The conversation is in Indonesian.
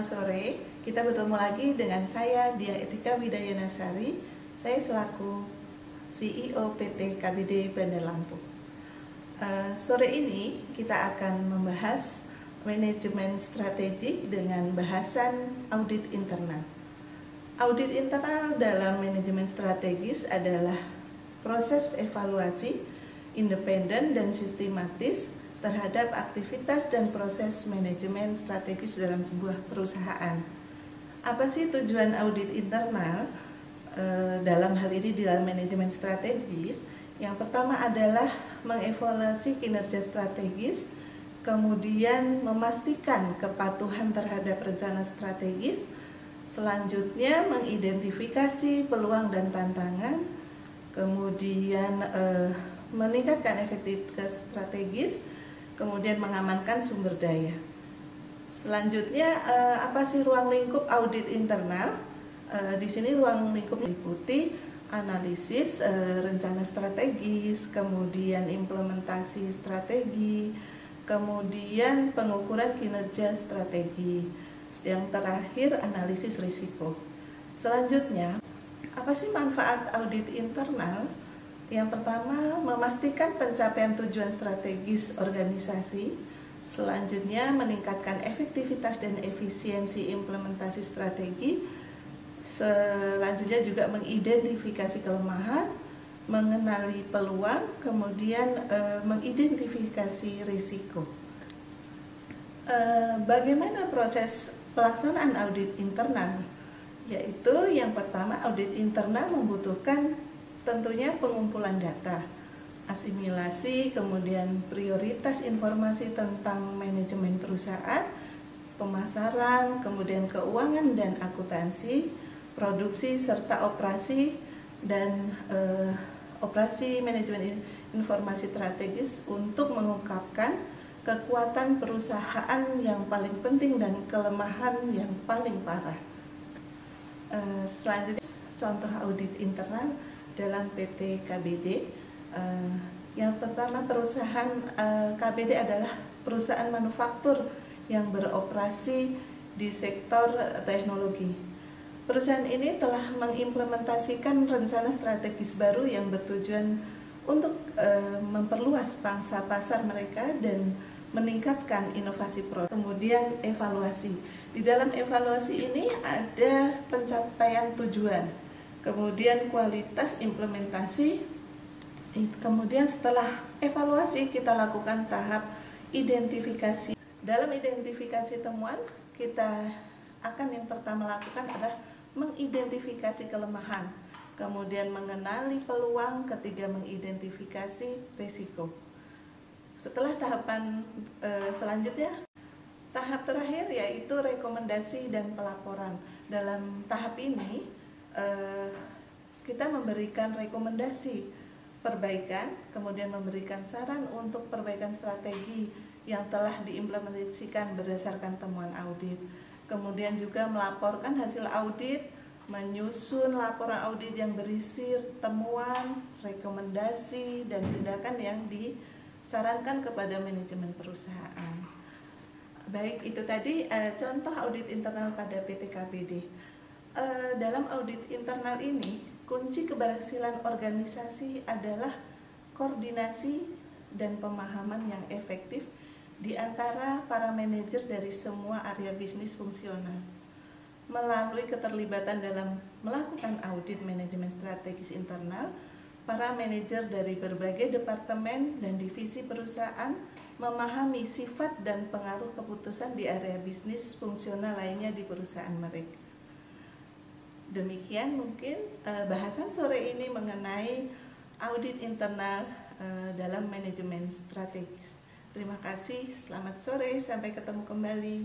selamat sore. Kita bertemu lagi dengan saya, Dia Etika Widayanasari. Saya selaku CEO PT KBD Bandar Lampung. Sore ini kita akan membahas manajemen strategi dengan bahasan audit internal. Audit internal dalam manajemen strategis adalah proses evaluasi independen dan sistematis terhadap aktivitas dan proses manajemen strategis dalam sebuah perusahaan. Apa sih tujuan audit internal dalam hal ini di dalam manajemen strategis? Yang pertama adalah mengevaluasi kinerja strategis, kemudian memastikan kepatuhan terhadap rencana strategis, selanjutnya mengidentifikasi peluang dan tantangan, kemudian meningkatkan efektivitas strategis, kemudian mengamankan sumber daya. Selanjutnya, apa sih ruang lingkup audit internal? Di sini ruang lingkup meliputi analisis rencana strategis, kemudian implementasi strategi, kemudian pengukuran kinerja strategi, yang terakhir analisis risiko. Selanjutnya, apa sih manfaat audit internal? Yang pertama, memastikan pencapaian tujuan strategis organisasi. Selanjutnya, meningkatkan efektivitas dan efisiensi implementasi strategi. Selanjutnya juga mengidentifikasi kelemahan, mengenali peluang, kemudian mengidentifikasi risiko. Bagaimana proses pelaksanaan audit internal? Yaitu yang pertama, audit internal membutuhkan tentunya pengumpulan data, asimilasi, kemudian prioritas informasi tentang manajemen perusahaan, pemasaran, kemudian keuangan dan akuntansi, produksi serta operasi dan operasi manajemen informasi strategis untuk mengungkapkan kekuatan perusahaan yang paling penting dan kelemahan yang paling parah. Selanjutnya, contoh audit internal dalam PT KBD. Yang pertama, perusahaan KBD adalah perusahaan manufaktur yang beroperasi di sektor teknologi. Perusahaan ini telah mengimplementasikan rencana strategis baru yang bertujuan untuk memperluas pangsa pasar mereka dan meningkatkan inovasi produk. Kemudian evaluasi. Di dalam evaluasi ini ada pencapaian tujuan, kemudian kualitas implementasi, kemudian setelah evaluasi kita lakukan tahap identifikasi. Dalam identifikasi temuan, kita akan yang pertama lakukan adalah mengidentifikasi kelemahan, kemudian mengenali peluang, ketiga mengidentifikasi risiko. Setelah tahapan selanjutnya, tahap terakhir yaitu rekomendasi dan pelaporan. Dalam tahap ini kita memberikan rekomendasi perbaikan, kemudian memberikan saran untuk perbaikan strategi yang telah diimplementasikan berdasarkan temuan audit. Kemudian juga melaporkan hasil audit, menyusun laporan audit yang berisi temuan, rekomendasi, dan tindakan yang disarankan kepada manajemen perusahaan. Baik, itu tadi contoh audit internal pada PT KBD. Dalam audit internal ini, kunci keberhasilan organisasi adalah koordinasi dan pemahaman yang efektif di antara para manajer dari semua area bisnis fungsional. Melalui keterlibatan dalam melakukan audit manajemen strategis internal, para manajer dari berbagai departemen dan divisi perusahaan memahami sifat dan pengaruh keputusan di area bisnis fungsional lainnya di perusahaan mereka. Demikian mungkin bahasan sore ini mengenai audit internal dalam manajemen strategis. Terima kasih, selamat sore, sampai ketemu kembali.